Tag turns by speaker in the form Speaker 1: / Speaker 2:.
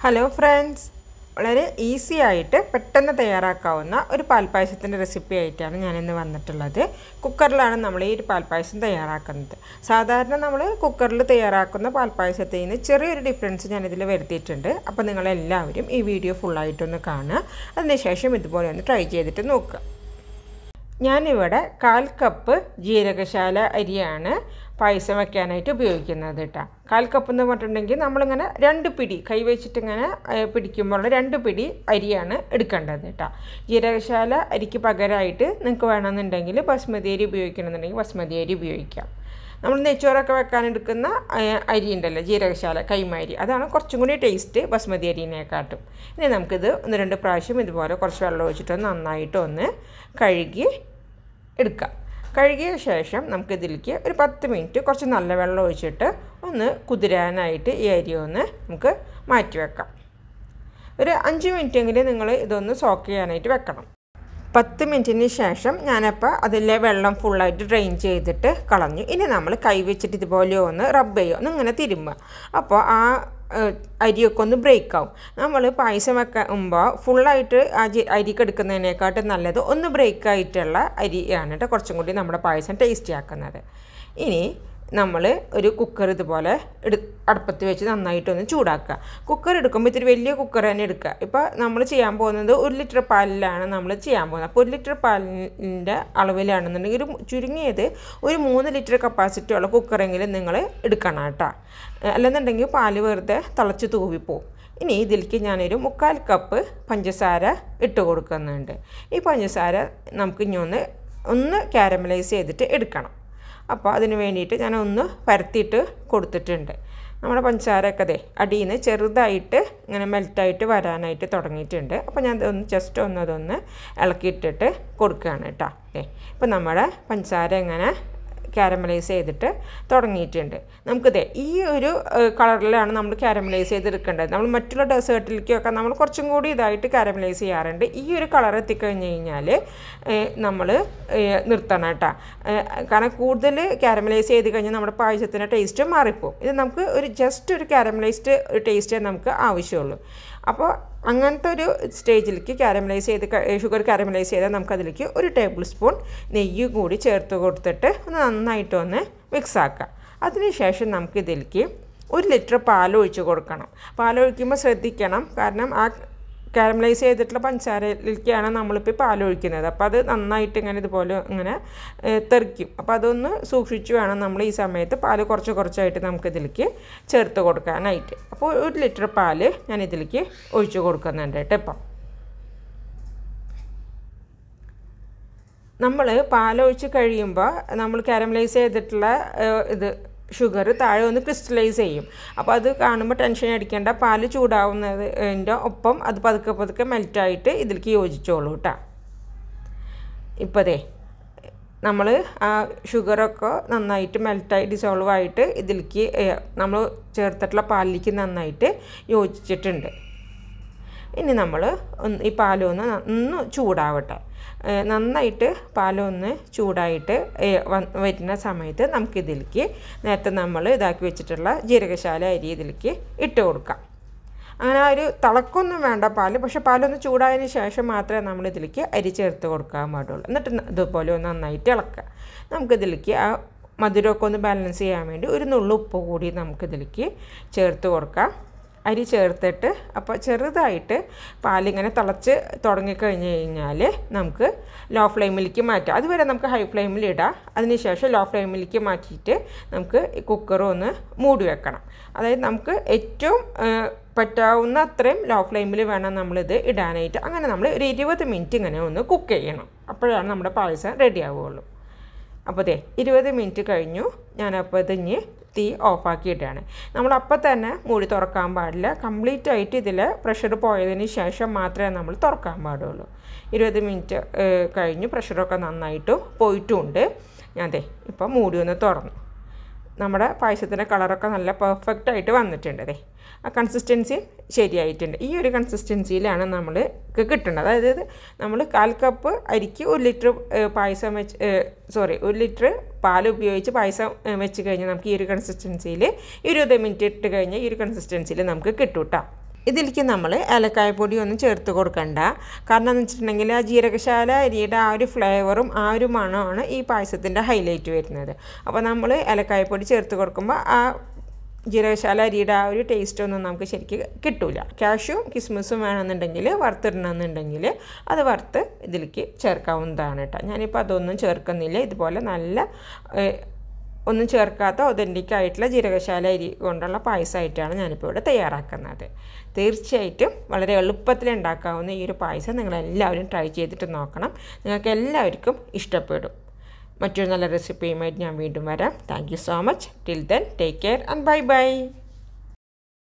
Speaker 1: Hello friends, വളരെ easy ആയിട്ട് പെട്ടെന്ന് തയ്യാറാക്കാവുന്ന ഒരു പാൽപായസത്തിന്റെ റെസിപ്പി ആയിട്ടാണ് ഞാൻ ഇന്ന് വന്നിട്ടുള്ളത്. കുക്കറിലാണ് നമ്മൾ ഈ പാൽപായസം തയ്യാറാക്കുന്നത്. സാധാരണ നമ്മൾ കുക്കറിൽ തയ്യാറാക്കുന്ന പാൽപായസത്തിന് ചെറിയൊരു ഡിഫറൻസ് ഞാൻ ഇതിൽ വരുത്തിയിട്ടുണ്ട്. അപ്പോൾ നിങ്ങൾ എല്ലാവരും ഈ വീഡിയോ ഫുൾ ആയിട്ട് ഒന്ന് കാണുക. അതിനുശേഷം ഇതുപോലെ ഒന്ന് ട്രൈ ചെയ്തിട്ട് നോക്കുക. ഞാൻ ഇവിടെ 1/4 കപ്പ് ജീരകശാല അരിയാണ് പായസം വെക്കാനായിട്ട് ഉപയോഗിക്കുന്നത് ട്ടോ. 1/4 കപ്പ് എന്ന് പറഞ്ഞിട്ടുണ്ടെങ്കിൽ നമ്മൾ ഇങ്ങനെ 2 പിടി കൈ വെച്ചിട്ട് ഇങ്ങനെ പിടിക്കുമ്പോൾ 2 പിടി അരിയാണ് എടുക്കേണ്ടത് ട്ടോ. ജീരകശാല അരിക്ക് പകരമായിട്ട് നിങ്ങൾക്ക് വേണമെന്നുണ്ടെങ്കിൽ ബസ്മതി അരി ഉപയോഗിക്കണമെന്നുണ്ടെങ്കിൽ ബസ്മതി അരി ഉപയോഗിക്കാം. നമ്മൾ നെയ്ച്ചോറൊക്കെ വെക്കാൻ എടുക്കുന്ന അരി ഉണ്ടല്ലോ ജീരകശാല കൈമാരി, അതാണ് കുറച്ചും കൂടി ടേസ്റ്റ് ബസ്മതി അരിനെക്കാട്ടും. ഇനി നമുക്കിത് 1-2 പ്രാവശ്യം ഇതുപോലെ കുറച്ച് വെള്ളം ഒഴിച്ചിട്ട് നന്നായിട്ട് ഒന്ന് കഴുകി എടുക്കാം. കഴുകിയ ശേഷം നമുക്കിതിലേക്ക് ഒരു 10 മിനിറ്റ് കുറച്ച് നല്ല വെള്ളം ഒഴിച്ചിട്ട് ഒന്ന് കുതിരാനായിട്ട് ഈ അരി ഒന്ന് നമുക്ക് മാറ്റി വെക്കാം. ഒരു 5 മിനിറ്റെങ്കിലും നിങ്ങൾ ഇതൊന്ന് സോക്ക് ചെയ്യാനായിട്ട് വെക്കണം. 10 മിനിറ്റിന് ശേഷം ഞാനപ്പോൾ അതിലെ വെള്ളം ഫുള്ളായിട്ട് ഡ്രെയിൻ ചെയ്തിട്ട് കളഞ്ഞു. ഇനി നമ്മൾ കൈ വെച്ചിട്ട് ഇതുപോലെ ഒന്ന് റബ്ബ് ചെയ്യുക, ഒന്ന് ഇങ്ങനെ തിരുമ്പുക. അപ്പോൾ ആ അരിയൊക്കെ ഒന്ന് ബ്രേക്ക് ആവും. നമ്മൾ പായസം വെക്കുമ്പോൾ ഫുള്ളായിട്ട് അരിക്ക് എടുക്കുന്നതിനേക്കാട്ടും നല്ലത് ഒന്ന് ബ്രേക്ക് ആയിട്ടുള്ള അരിയാണ് കേട്ടോ കുറച്ചും കൂടി നമ്മുടെ പായസം ടേസ്റ്റി ആക്കുന്നത്. ഇനി നമ്മൾ ഒരു കുക്കർ ഇതുപോലെ അടുപ്പത്ത് വെച്ച് നന്നായിട്ടൊന്ന് ചൂടാക്കുക. കുക്കർ എടുക്കുമ്പോൾ ഇത്തിരി വലിയ കുക്കർ തന്നെ എടുക്കുക. ഇപ്പോൾ നമ്മൾ ചെയ്യാൻ പോകുന്നത് 1 ലിറ്റർ പാലിലാണ് നമ്മൾ ചെയ്യാൻ പോകുന്നത്. അപ്പോൾ 1 ലിറ്റർ പാലിൻ്റെ അളവിലാണെന്നുണ്ടെങ്കിൽ ചുരുങ്ങിയത് ഒരു 3 ലിറ്റർ കപ്പാസിറ്റി ഉള്ള കുക്കറെങ്കിലും നിങ്ങൾ എടുക്കണം കേട്ടോ. അല്ലെന്നുണ്ടെങ്കിൽ പാല് വെറുതെ തിളച്ച് തൂവിപ്പോവും. ഇനി ഇതിലേക്ക് ഞാനൊരു 1/4 കപ്പ് പഞ്ചസാര ഇട്ട് കൊടുക്കുന്നുണ്ട്. ഈ പഞ്ചസാര നമുക്ക് ഇനി ഒന്ന് കാരമലൈസ് ചെയ്തിട്ട് എടുക്കണം. അപ്പോൾ അതിന് വേണ്ടിയിട്ട് ഞാനൊന്ന് പരത്തിയിട്ട് കൊടുത്തിട്ടുണ്ട്. നമ്മുടെ പഞ്ചസാരയൊക്കെ അടിയിൽ നിന്ന് ചെറുതായിട്ട് ഇങ്ങനെ മെൽറ്റായിട്ട് വരാനായിട്ട് തുടങ്ങിയിട്ടുണ്ട്. അപ്പോൾ ഞാൻ ജസ്റ്റ് അതൊന്ന് ഇളക്കിയിട്ടിട്ട് കൊടുക്കുകയാണ് കേട്ടോ. ഇപ്പോൾ നമ്മുടെ പഞ്ചസാര ഇങ്ങനെ കാരമലൈസ് ചെയ്തിട്ട് തുടങ്ങിയിട്ടുണ്ട്. നമുക്കിത് ഈ ഒരു കളറിലാണ് നമ്മൾ കാരമലൈസ് ചെയ്തെടുക്കേണ്ടത്. നമ്മൾ മറ്റുള്ള ഡെസേർട്ടിലേക്കൊക്കെ നമ്മൾ കുറച്ചും കൂടി ഇതായിട്ട് കാരമലൈസ് ചെയ്യാറുണ്ട്. ഈ ഒരു കളർ എത്തിക്കഴിഞ്ഞ് കഴിഞ്ഞാൽ നമ്മൾ നിർത്തണം കേട്ടോ. കാരണം കൂടുതൽ കാരമലൈസ് ചെയ്ത് കഴിഞ്ഞാൽ നമ്മുടെ പായസത്തിൻ്റെ ടേസ്റ്റ് മാറിപ്പോവും. ഇത് നമുക്ക് ജസ്റ്റ് ഒരു കാരമലൈസ്ഡ് ടേസ്റ്റേ നമുക്ക് ആവശ്യമുള്ളൂ. അപ്പോൾ അങ്ങനത്തെ ഒരു സ്റ്റേജിലേക്ക് ഷുഗർ കാരമലൈസ് ചെയ്താൽ നമുക്കതിലേക്ക് 1 ടേബിൾ സ്പൂൺ നെയ്യ് കൂടി ചേർത്ത് കൊടുത്തിട്ട് നന്നായിട്ടൊന്ന് മിക്സാക്കാം. അതിനുശേഷം നമുക്കിതിലേക്ക് 1 ലിറ്റർ പാൽ ഒഴിച്ച് കൊടുക്കണം. പാലൊഴിക്കുമ്പോൾ ശ്രദ്ധിക്കണം, കാരണം ആ കാരമലൈസ് ചെയ്തിട്ടുള്ള പഞ്ചസാരയിലേക്കാണ് നമ്മളിപ്പോൾ പാലൊഴിക്കുന്നത്. അപ്പോൾ അത് നന്നായിട്ട് ഇങ്ങനെ ഇതുപോലെ ഇങ്ങനെ തെറിക്കും. അപ്പോൾ അതൊന്ന് സൂക്ഷിച്ച് വേണം നമ്മൾ ഈ സമയത്ത് പാല് കുറച്ചായിട്ട് നമുക്കിതിലേക്ക് ചേർത്ത് കൊടുക്കാനായിട്ട്. അപ്പോൾ 1 ലിറ്റർ പാല് ഞാൻ ഇതിലേക്ക് ഒഴിച്ച് കൊടുക്കുന്നുണ്ട് കേട്ടോ. ഇപ്പം നമ്മൾ പാലൊഴിച്ച് കഴിയുമ്പോൾ നമ്മൾ കാരമലൈസ് ചെയ്തിട്ടുള്ള ഷുഗർ താഴെ ഒന്ന് ക്രിസ്റ്റലൈസ് ചെയ്യും. അപ്പോൾ അത് കാണുമ്പോൾ ടെൻഷൻ അടിക്കേണ്ട, പാല് ചൂടാവുന്നതിൻ്റെ ഒപ്പം അത് പതുക്കെ മെൽറ്റായിട്ട് ഇതിലേക്ക് യോജിച്ചോളൂ കേട്ടോ. ഇപ്പോൾ നമ്മൾ ആ ഷുഗറൊക്കെ നന്നായിട്ട് മെൽറ്റായി ഡിസോൾവ് ആയിട്ട് ഇതിലേക്ക് നമ്മൾ ചേർത്തിട്ടുള്ള പാലിലേക്ക് നന്നായിട്ട് യോജിച്ചിട്ടുണ്ട്. ഇനി നമ്മൾ ഈ പാലൊന്ന് ചൂടാവട്ടെ. നന്നായിട്ട് പാലൊന്ന് ചൂടായിട്ട് വരുന്ന സമയത്ത് നമുക്കിതിലേക്ക് നേരത്തെ നമ്മൾ ഇതാക്കി വെച്ചിട്ടുള്ള ജീരകശാല അരി ഇതിലേക്ക് ഇട്ട് കൊടുക്കാം. അങ്ങനെ ഒരു തിളക്കൊന്നും വേണ്ട പാല്, പക്ഷേ പാലൊന്ന് ചൂടായതിന് ശേഷം മാത്രമേ നമ്മൾ ഇതിലേക്ക് അരി ചേർത്ത് കൊടുക്കാൻ പാടുള്ളൂ. എന്നിട്ട് ഇതുപോലെ ഒന്ന് നന്നായിട്ട് ഇളക്കുക. നമുക്കിതിലേക്ക് ആ മധുരമൊക്കെ ഒന്ന് ബാലൻസ് ചെയ്യാൻ വേണ്ടി ഒരു നുള്ളു ഉപ്പ് കൂടി നമുക്കിതിലേക്ക് ചേർത്ത് കൊടുക്കാം. അരി ചേർത്തിട്ട് അപ്പോൾ ചെറുതായിട്ട് പാലിങ്ങനെ തിളച്ച് തുടങ്ങിക്കഴിഞ്ഞ് കഴിഞ്ഞാൽ നമുക്ക് ലോ ഫ്ലെയിമിലേക്ക് മാറ്റാം. അതുവരെ നമുക്ക് ഹൈ ഫ്ലെയിമിൽ ഇടാം. അതിനുശേഷം ലോ ഫ്ലെയിമിലേക്ക് മാറ്റിയിട്ട് നമുക്ക് കുക്കർ ഒന്ന് മൂടി വെക്കണം. അതായത് നമുക്ക് ഏറ്റവും പറ്റാവുന്ന അത്രയും ലോ ഫ്ലെയിമിൽ വേണം നമ്മളിത് ഇടാനായിട്ട്. അങ്ങനെ നമ്മൾ ഒരു 20 മിനിറ്റ് ഇങ്ങനെ ഒന്ന് കുക്ക് ചെയ്യണം. അപ്പോഴാണ് നമ്മുടെ പായസം റെഡി ആവുകയുള്ളൂ. അപ്പോൾ 20 മിനിറ്റ് കഴിഞ്ഞു. ഞാനപ്പോൾ ഇതിഞ്ഞ് തീ ഓഫാക്കിയിട്ടാണ്. നമ്മളപ്പോൾ തന്നെ മൂടി തുറക്കാൻ പാടില്ല. കംപ്ലീറ്റ് ആയിട്ട് ഇതിൽ പ്രഷർ പോയതിന് ശേഷം മാത്രമേ നമ്മൾ തുറക്കാൻ പാടുള്ളൂ. 20 മിനിറ്റ് കഴിഞ്ഞു. പ്രഷറൊക്കെ നന്നായിട്ട് പോയിട്ടുമുണ്ട്. ഞാൻ ഇപ്പോൾ മൂടി ഒന്ന് തുറന്നു. നമ്മുടെ പായസത്തിൻ്റെ കളറൊക്കെ നല്ല പെർഫെക്റ്റായിട്ട് വന്നിട്ടുണ്ട്. ആ കൺസിസ്റ്റൻസി ശരിയായിട്ടുണ്ട്. ഈ ഒരു കൺസിസ്റ്റൻസിയിലാണ് നമ്മൾക്ക് കിട്ടുന്നത്. അതായത് നമ്മൾ 1/4 കപ്പ് അരിക്ക് 1 ലിറ്റർ പായസം വെച്ച് 1 ലിറ്റർ പാൽ ഉപയോഗിച്ച് പായസം വെച്ച് കഴിഞ്ഞാൽ നമുക്ക് ഈ ഒരു കൺസിസ്റ്റൻസിയിൽ 20 മിനിറ്റ് ഇട്ട് കഴിഞ്ഞാൽ ഈ ഒരു കൺസിസ്റ്റൻസിയിൽ നമുക്ക് കിട്ടും കേട്ടോ. ഇതിലേക്ക് നമ്മൾ ഏലക്കായപ്പൊടി ഒന്നും ചേർത്ത് കൊടുക്കണ്ട. കാരണം എന്ന് വെച്ചിട്ടുണ്ടെങ്കിൽ ആ ജീരകശാല അരിയുടെ ആ ഒരു ഫ്ലേവറും ആ ഒരു മണമാണ് ഈ പായസത്തിൻ്റെ ഹൈലൈറ്റ് വരുന്നത്. അപ്പോൾ നമ്മൾ ഏലക്കായപ്പൊടി ചേർത്ത് കൊടുക്കുമ്പോൾ ആ ജീരകശാല അരിയുടെ ആ ഒരു ടേസ്റ്റൊന്നും നമുക്ക് ശരിക്കും കിട്ടില്ല. കാഷ്യൂം കിസ്മിസും വേണമെന്നുണ്ടെങ്കിൽ വറുത്തിടണമെന്നുണ്ടെങ്കിൽ അത് വറുത്ത് ഇതിലേക്ക് ചേർക്കാവുന്നതാണ് കേട്ടോ. ഞാനിപ്പോൾ അതൊന്നും ചേർക്കുന്നില്ല. ഇതുപോലെ നല്ല ഒന്നും ചേർക്കാത്ത ഒതൻറ്റിക് ആയിട്ടുള്ള ജീരകശാല അരി കൊണ്ടുള്ള പായസമായിട്ടാണ് ഞാനിപ്പോൾ ഇവിടെ തയ്യാറാക്കുന്നത്. തീർച്ചയായിട്ടും വളരെ എളുപ്പത്തിൽ ഉണ്ടാക്കാവുന്ന ഈ ഒരു പായസം നിങ്ങളെല്ലാവരും ട്രൈ ചെയ്തിട്ട് നോക്കണം. നിങ്ങൾക്ക് എല്ലാവർക്കും ഇഷ്ടപ്പെടും. മറ്റൊരു നല്ല റെസിപ്പിയുമായിട്ട് ഞാൻ വീണ്ടും വരാം. Thank you so much. Till then take care and bye bye.